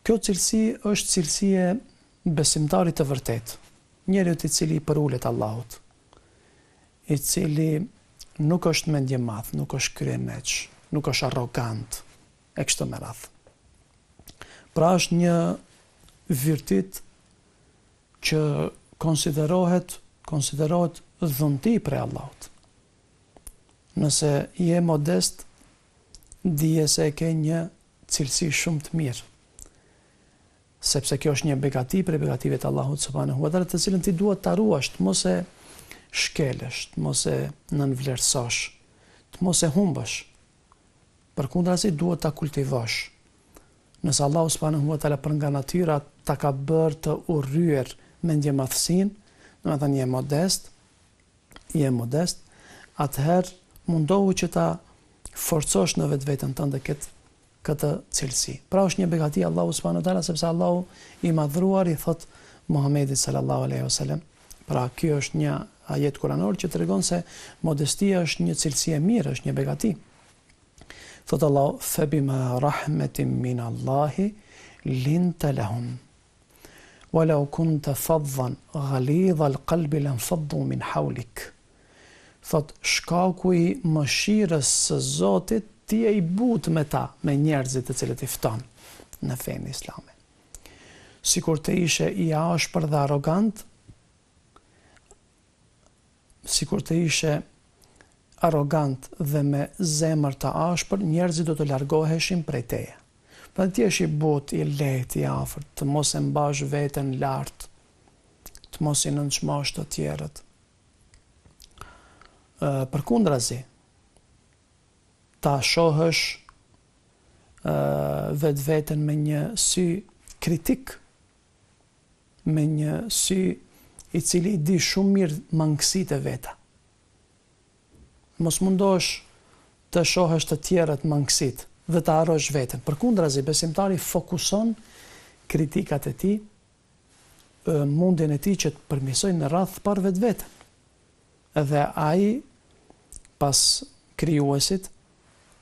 Kjo cilësi është cilësi e besimtarit të vërtet, njeriu i cili përulet Allahut, i cili nuk është mendje madh, nuk është kryemeç, nuk është arrogant, e kështu me radhë. Pra është një virtyt që konsiderohet dhunti prej Allahut. Nëse je modest, dije se e ke një cilësi shumë të mirë, sepse kjo është një begati prej begative të Allahut subhanahu wa taala, të cilën ti duhet ta ruash, të mos e shkelesh, të mos e nënvlerësosh, të mos e humbësh. Përkundrazi duhet ta kultivosh. Nëse Allahu subhanahu wa taala për nga natyra ta ka bërë të urryer mendjemadhsinë, domethënë je modest, atëherë mundohu që ta forcosh në vetveten tënde këtë cilësi. Pra është një begati Allahu subhanahu wa taala, sepse Allahu i madhruar i thot Muhamedit sallallahu alaihi wasallam. Pra kjo është një ajet kuranor që tregon se modestia është një cilësi e mirë, është një begati. Thot Allahu: "Fabima rahmetin min Allahi linta lahum. Walau kunta faddan ghalidha al-qalbi lanfaddu min hawlik." Thot shkaku i mëshirës së Zotit ti e i but me ta, me njerëzit të cilët i fton në fenë islame. Sikur të ishe i ashpër dhe arrogant, dhe me zemër të ashpër, njerëzit do të largoheshin prej teje. Pra ti jesh i but, i lehtë, i afërt, të mos e mbash veten lart, të mos i nënçmosh të tjerët. Përkundrazi, ta shohësh vetveten me një sy kritik, me një sy i cili i di shumë mirë mangësitë e veta. Mos mundosh të shohësh të tjerët mangësitë dhe të harrosh veten. Përkundrazi, besimtari fokuson kritikat e tij, mundjen e tij që të përmirësojë në radhë par vetveten. Dhe ai pas krijuesit,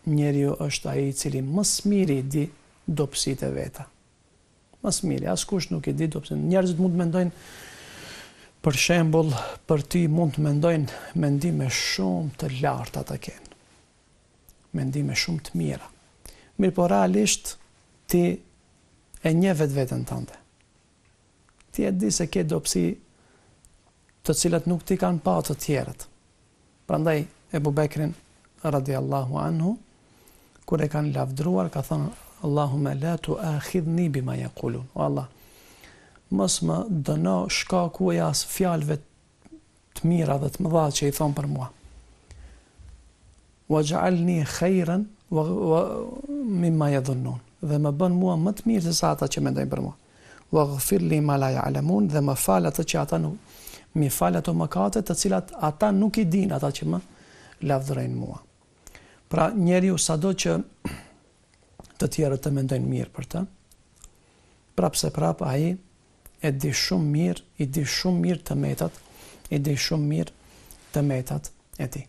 njeriu është ai i cili më së miri di dobësitë e veta. Më së miri, askush nuk i di dobësitë. Njerëzit mund të mendojnë, për shembull, për ty mund të mendojnë mendime shumë të larta ta kenë. Mendime shumë të mira. Mirë, po realisht ti e njeh vetveten tënde. Ti e di se ke dobësi të cilat nuk ti kanë pa të tjerët. Prandaj Ebu Bekrin radiallahu anhu, kur e kanë lavdruar, ka thënë: Allahumma la tu'akhidhni bima yaqulun. O Allah, mos më dëno shkaku i as fjalëve të mira dhe të mëdha që i thon për mua. Waj'alni khayran mimma yadhunnun. Dhe më bën mua më të mirë se sa ata që mendojnë për mua. Waghfir li ma la ya'lamun. Dhe më fal ato që ata nuk mi fal ato mëkate të cilat ata nuk i dinë, ata që më lavdërojnë mua. Pra njeriu sado që të tjerët të mendojnë mirë për të, prap ai e di shumë mirë, i di shumë mirë të metat, i di shumë mirë të metat e tij.